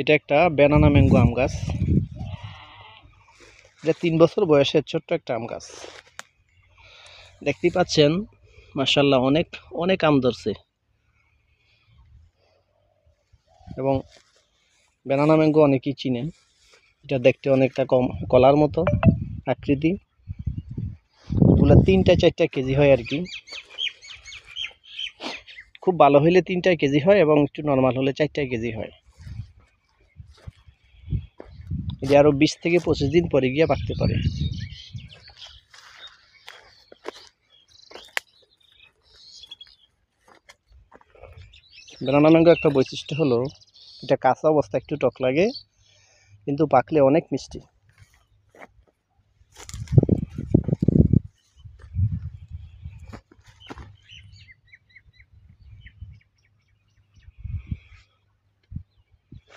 এটা একটা banana mango আম গাছ। এটা 3 বছর বয়সের ছোট্ট একটা আম গাছ। দেখতেই পাচ্ছেন মাশাআল্লাহ অনেক অনেক আম ধরছে এবং ব্যানানা ম্যাঙ্গো অনেকেই চিনেন। এটা দেখতে অনেকটা কলার মতো আকৃতি। এগুলো 3-4 কেজি হয় আর কি। খুব ভালো হইলে 3 কেজি হয় এবং একটু নর্মাল হলে 4 কেজি হয়। এটা আরো 20 থেকে 25 দিন পরে গিয়ে পাকতে পারে। ব্যানানা ম্যাঙ্গো একটা বৈশিষ্ট্য হলো এটা কাঁচা অবস্থা একটু টক লাগে, কিন্তু পাকলে অনেক মিষ্টি।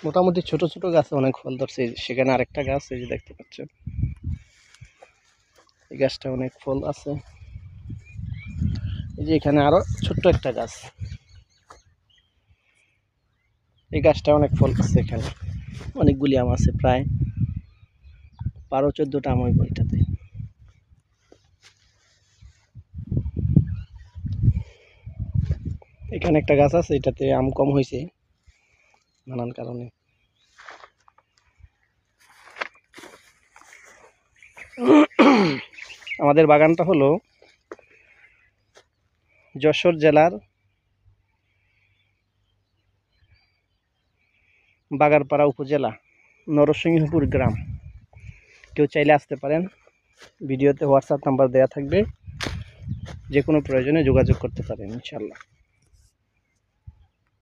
মোটামুটি ছোট ছোট গাছে অনেক ফল ধরছে। সেখানে আরেকটা গাছ এই যে দেখতে পাচ্ছেন, এই গাছটা অনেক ফল আছে। এই যে এখানে আরো ছোট্ট একটা গাছ, এই গাছটা অনেক ফল আছে। এখানে অনেকগুলি আম আছে, প্রায় 12-14টা আম হইব এটাতে। এখানে একটা গাছ আছে, এটাতে আম কম হয়েছে নানান কারণে। আমাদের বাগানটা হলো যশোর জেলার বাগারপাড়া উপজেলা নরসিংহপুর গ্রাম। কেউ চাইলে আসতে পারেন। ভিডিওতে হোয়াটসঅ্যাপ নাম্বার দেওয়া থাকবে, যে কোনো প্রয়োজনে যোগাযোগ করতে পারেন ইনশাআল্লাহ।